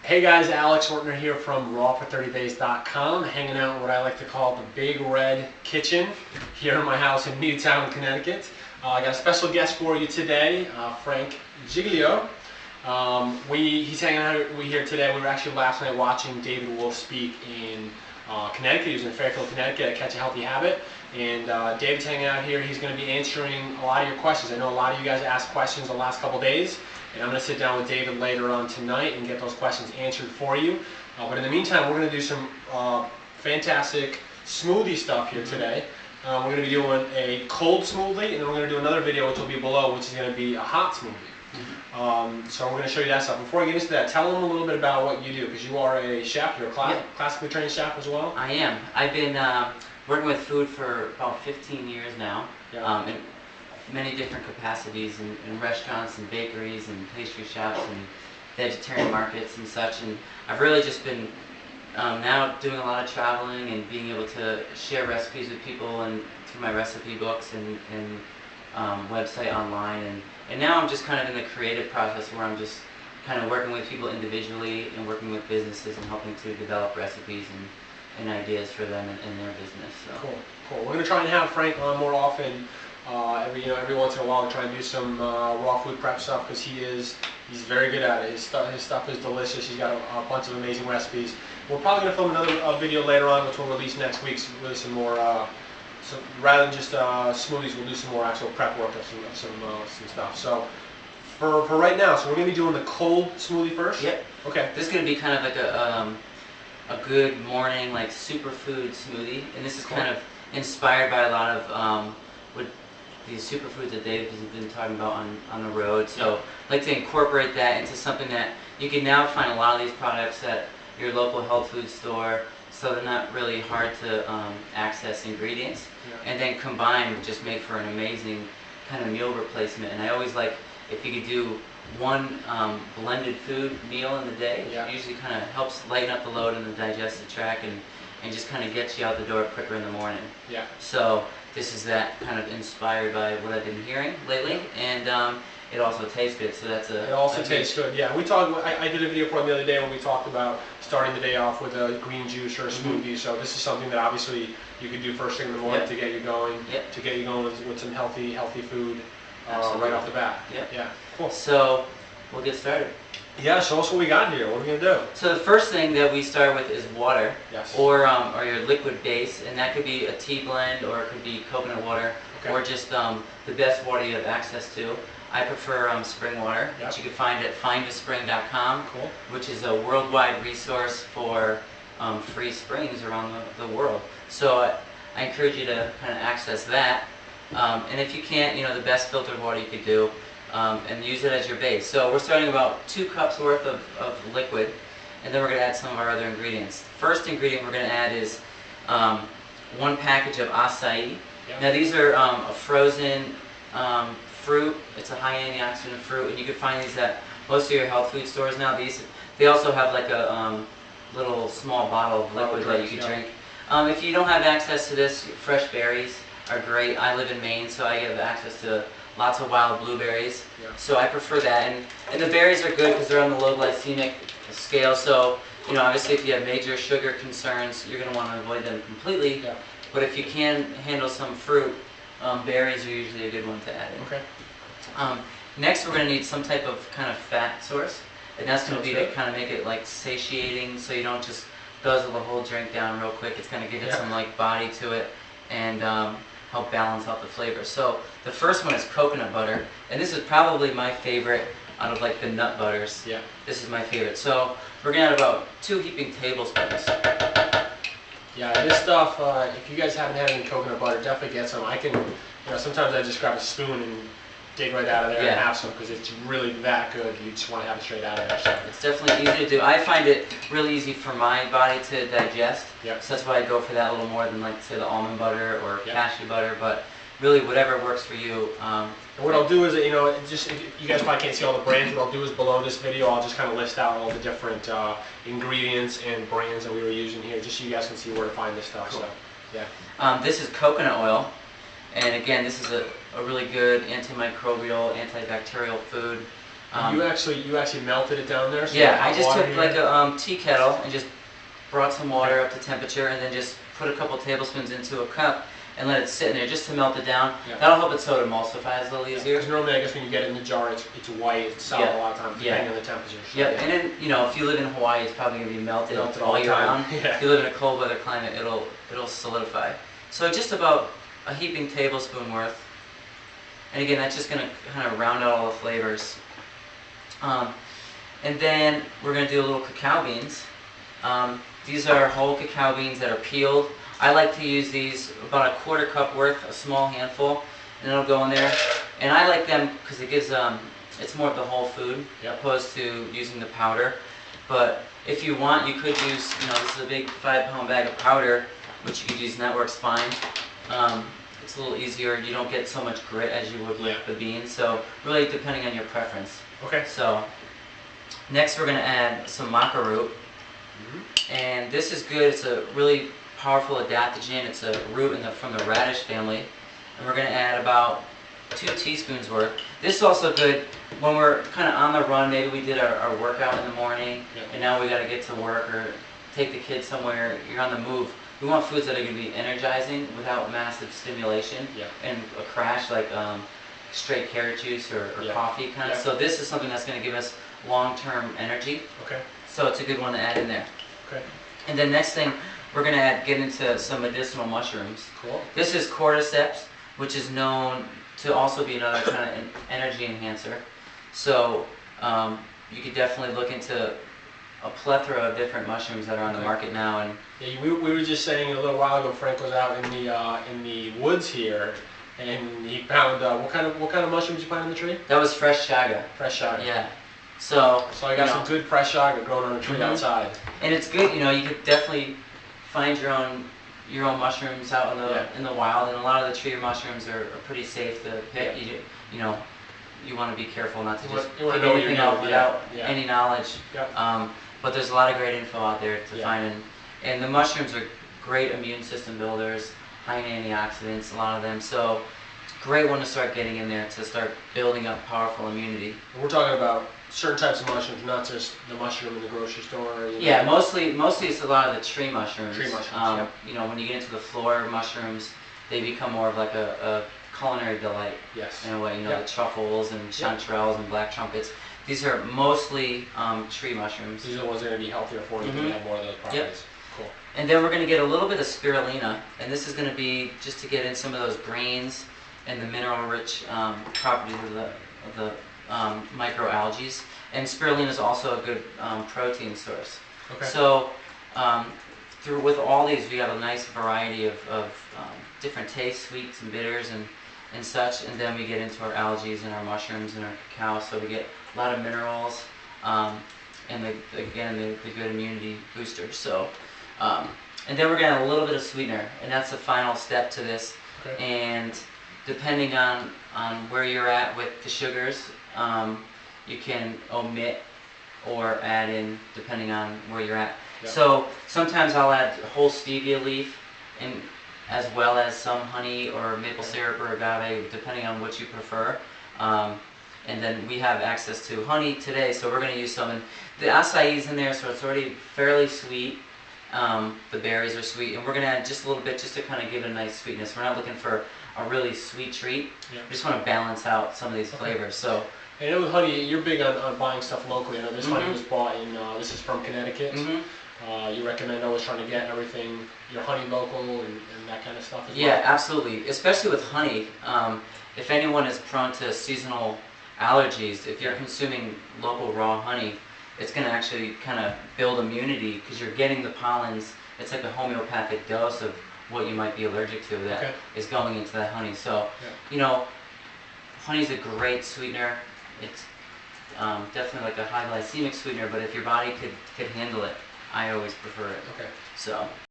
Hey guys, Alex Ortner here from rawfor30days.com, hanging out in what I like to call the Big Red Kitchen here in my house in Newtown, Connecticut. I got a special guest for you today, Frank Giglio. He's hanging out here today. We were actually last night watching David Wolf speak in Connecticut. He was in Fairfield, Connecticut at Catch a Healthy Habit. And David's hanging out here. He's going to be answering a lot of your questions. I know a lot of you guys asked questions the last couple days. And I'm going to sit down with David later on tonight and get those questions answered for you. But in the meantime, we're going to do some fantastic smoothie stuff here today. We're going to be doing a cold smoothie, and then we're going to do another video which will be below, which is going to be a hot smoothie. So we're going to show you that stuff. Before I get into that, tell them a little bit about what you do, because you are a chef. You're a classically trained chef as well. I am. I've been working with food for about 15 years now. Yeah. In many different capacities in restaurants and bakeries and pastry shops and vegetarian markets and such. And I've really just been now doing a lot of traveling and being able to share recipes with people and through my recipe books and website online. And now I'm just kind of in the creative process where I'm just kind of working with people individually and working with businesses and helping to develop recipes and ideas for them in their business. So. Cool. We're going to try and have Frank on more often. Every once in a while, to try and do some raw food prep stuff, because he's very good at it. His stuff is delicious. He's got a bunch of amazing recipes. We're probably going to film another video later on, which we'll release next week. Really some more, rather than just smoothies, we'll do some more actual prep work of some stuff. So for right now, so we're going to be doing the cold smoothie first. Yep. Okay. This is going to be kind of like a good morning, like superfood smoothie, and this is kind of inspired by a lot of these superfoods that Dave has been talking about on the road. So I'd like to incorporate that into something that you can now find a lot of these products at your local health food store, so they're not really hard to access ingredients, and then combine just make for an amazing kind of meal replacement. And I always like if you could do one blended food meal in the day. It usually kind of helps lighten up the load in the digestive tract and just kind of gets you out the door quicker in the morning. Yeah. So this is that kind of inspired by what I've been hearing lately, and it also tastes good. So that's a. It also tastes good. Yeah, we talked. I did a video for him the other day when we talked about starting the day off with a green juice or a smoothie. So this is something that obviously you could do first thing in the morning to get you going. To get you going with some healthy food right off the bat. Yeah. Cool. So we'll get started. Yeah, show us what we got here. What are we going to do? So the first thing that we start with is water, yes, or your liquid base, and that could be a tea blend, or it could be coconut water, or just the best water you have access to. I prefer spring water, that you can find at findaspring.com, which is a worldwide resource for free springs around the world. So I encourage you to kind of access that, and if you can't, the best filtered water you could do. And use it as your base. So we're starting about 2 cups worth of liquid, and then we're going to add some of our other ingredients. The first ingredient we're going to add is 1 package of acai. Now these are a frozen fruit. It's a high antioxidant fruit, and you can find these at most of your health food stores now. They also have like a little small bottle of liquid that you can drink. If you don't have access to this, fresh berries are great. I live in Maine, so I have access to lots of wild blueberries, so I prefer that. And the berries are good because they're on the low glycemic scale, so obviously if you have major sugar concerns, you're going to want to avoid them completely. But if you can handle some fruit, berries are usually a good one to add in. Next we're going to need some type of kind of fat source, and that's going to be to kind of make it like satiating, so you don't just guzzle the whole drink down real quick. It's going to give it some like body to it, and help balance out the flavor. So the first one is coconut butter, and this is probably my favorite out of like the nut butters. This is my favorite. So we're gonna add about 2 heaping tablespoons. Yeah, this stuff, if you guys haven't had any coconut butter, definitely get some. I can, sometimes I just grab a spoon and dig right out of there and have some, because it's really that good. You just want to have it straight out of there. So. It's definitely easy to do. I find it really easy for my body to digest. So that's why I go for that a little more than like say the almond butter or cashew butter. But really, whatever works for you. And what I'll do is, just you guys probably can't see all the brands. What I'll do is below this video, I'll just kind of list out all the different ingredients and brands that we were using here, just so you guys can see where to find this stuff. So, this is coconut oil. And again, this is a really good antimicrobial, antibacterial food. You actually melted it down there? So yeah, I just took here. like a tea kettle and just brought some water up to temperature, and then just put a couple tablespoons into a cup and let it sit in there just to melt it down. Yeah. That'll help it so it emulsifies a little easier. Because normally, I guess when you get it in the jar, it's white, it's solid a lot of times, depending on the temperature. So, yeah, and then if you live in Hawaii, it's probably gonna be melted all year round. Yeah. If you live in a cold weather climate, it'll solidify. So just about a heaping tablespoon worth. And again, that's just gonna kind of round out all the flavors. And then we're gonna do a little cacao beans. These are whole cacao beans that are peeled. I like to use these about a quarter cup worth, a small handful, and it'll go in there. And I like them because it gives it's more of the whole food opposed to using the powder. But if you want, you could use, this is a big 5-pound bag of powder, which you could use, and that works fine. It's a little easier. You don't get so much grit as you would with the beans. So really depending on your preference. Okay. So next we're going to add some maca root. And this is good. It's a really powerful adaptogen. It's a root from the radish family. And we're going to add about 2 teaspoons worth. This is also good when we're kind of on the run. Maybe we did our workout in the morning, and now we got to get to work or take the kids somewhere. You're on the move. We want foods that are going to be energizing without massive stimulation and a crash, like straight carrot juice or coffee kind of. So this is something that's going to give us long-term energy. Okay. So it's a good one to add in there. Okay. And then next thing, we're going to get into some medicinal mushrooms. Cool. This is cordyceps, which is known to also be another kind of energy enhancer. So you could definitely look into a plethora of different mushrooms that are on the market now. And yeah, we were just saying a little while ago, Frank was out in the woods here, and he found what kind of mushrooms you find in the tree? that was fresh chaga. Fresh chaga. Yeah. So I got some good fresh chaga growing on a tree outside. And it's good, you could definitely find your own mushrooms out in the wild, and a lot of the tree mushrooms are pretty safe to pick. You want to be careful not to just pick anything out without any knowledge. But there's a lot of great info out there to find, and the mushrooms are great immune system builders, high in antioxidants, a lot of them. So it's a great one to start getting in there to start building up powerful immunity. And we're talking about certain types of mushrooms, not just the mushroom in the grocery store. Yeah, mostly it's a lot of the tree mushrooms. Tree mushrooms. When you get into the floor mushrooms, they become more of like a culinary delight. Yes. In a way, the truffles and chanterelles and black trumpets. These are mostly tree mushrooms. These are the ones that are going to be healthier for you. They have more of those properties. Cool. And then we're going to get a little bit of spirulina, and this is going to be just to get in some of those grains and the mineral-rich properties of the microalgae. And spirulina is also a good protein source. Okay. So with all these, we have a nice variety of different tastes, sweets and bitters and such. And then we get into our algae and our mushrooms and our cacao. So we get a lot of minerals and the good immunity boosters. So and then we're going to add a little bit of sweetener, and that's the final step to this. Okay. And depending on where you're at with the sugars, you can omit or add in depending on where you're at. Yeah. So sometimes I'll add whole stevia leaf and as well as some honey or maple syrup or agave, depending on what you prefer. And then we have access to honey today, so we're going to use some. And the acai's in there, so it's already fairly sweet. The berries are sweet, and we're going to add just a little bit just to kind of give it a nice sweetness. We're not looking for a really sweet treat. We just want to balance out some of these flavors. So. I know with honey, you're big on buying stuff locally. I know this honey was bought in, this is from Connecticut. You recommend always trying to get everything, honey local and that kind of stuff as well? Yeah, absolutely. Especially with honey. If anyone is prone to seasonal allergies, if you're consuming local raw honey, it's going to actually kind of build immunity because you're getting the pollens. It's like a homeopathic dose of what you might be allergic to that is going into that honey. So, honey's a great sweetener. It's definitely like a high glycemic sweetener, but if your body could handle it, I always prefer it. Okay. So.